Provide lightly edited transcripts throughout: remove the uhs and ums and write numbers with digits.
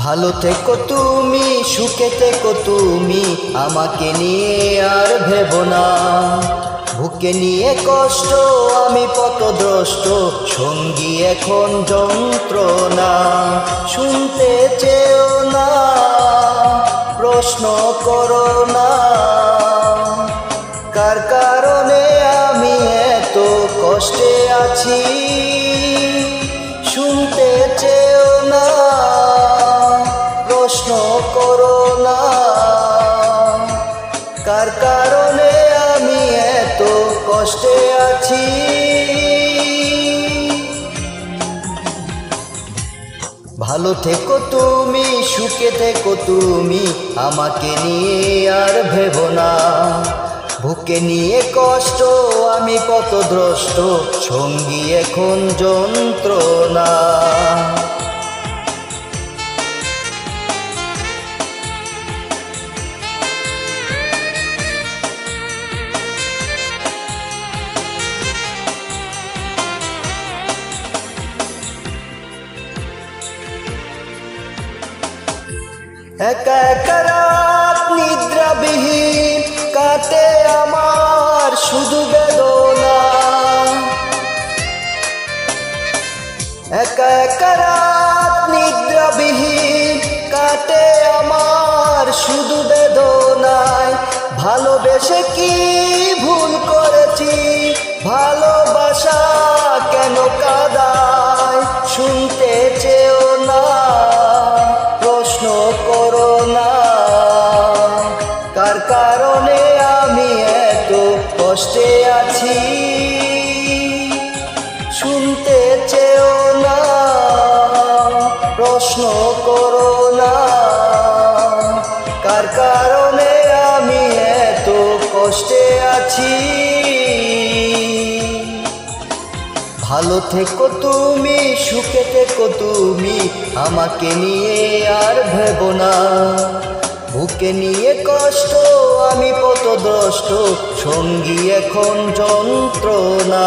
ভালো থেকো তুমি, সুখে থেকো তুমি, আমাকে নিয়ে আর ভেবো না। বুকে নিয়ে কষ্ট, আমি পথভ্রষ্ট, সঙ্গী এখন যন্ত্রণা। শুনতে চেও না, প্রশ্ন করো না, কার কারণে আমি এত কষ্টে আছি। শুনতে চেও না, প্রশ্ন করো না, কার কারণে আমি এত কষ্টে আছি। ভালো থেকো তুমি, সুখে থেকো তুমি, আমাকে নিয়ে আর ভেবো না। বুকে নিয়ে কষ্ট, আমি পথভ্রষ্ট, সঙ্গী এখন যন্ত্রণা। একা একা রাত নিদ্রাবিহীন কাটে আমার শুধু বেদনা। একা একা রাত নিদ্রাবিহীন কাটে আমার শুধু বেদনায়। ভালোবেসে কি ভুল করেছি, ভালোবাসা কেন কাঁদায়। শুনতে চেও না, প্রশ্ন করো না, কার কারণে আমি এত কষ্টে আছি। শুনতে চেও না, প্রশ্ন করো না, কার কারণে আমি এত কষ্টে আছি। ভালো থেকো তুমি, সুখে থেকো তুমি, আমাকে নিয়ে আর ভেবো না। বুকে নিয়ে কষ্ট, আমি পথভ্রষ্ট, সঙ্গী এখন যন্ত্রণা।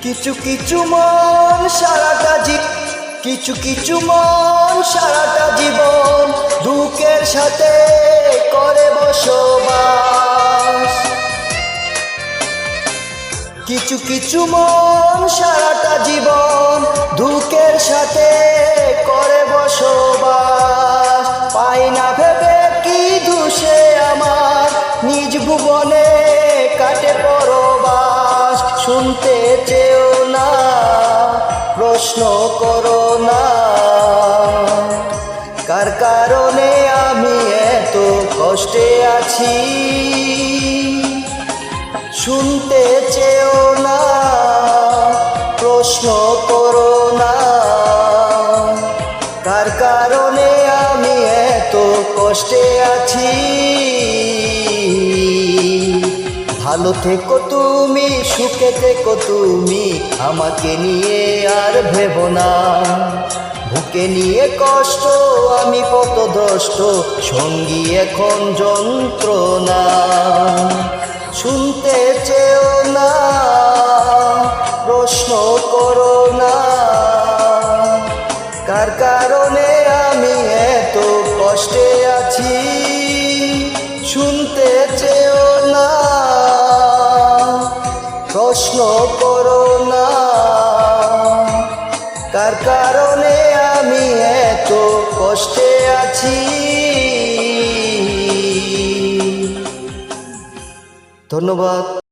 কিছু কিছু মন সারাটা জীবন দুঃখের সাথে করে বসবাস। কিছু কিছু মন সারাটা জীবন দুঃখের সাথে করে বসবাস। পাই না ভেবে কি দোষে আমার, নিজ ভুবনে কাটে পরবাস। শুনতে চেও না, প্রশ্ন করো না, কার কারণে আমি এত কষ্টে আছি। শুনতে চেও না, প্রশ্ন করো না, কার কারণে আমি এত কষ্টে আছি। ভালো থেকো তুমি, সুখে থেকো তুমি, আমাকে নিয়ে আর ভেবো না। বুকে নিয়ে কষ্ট, আমি পথভ্রষ্ট, সঙ্গী এখন যন্ত্রণা। শুনতে চেও না, প্রশ্ন করো না, কার কারণে আমি এত কষ্টে আছি। শুনতে চেও না, প্রশ্ন করো না, কার কারণে আমি এত কষ্টে আছি। ধন্যবাদ।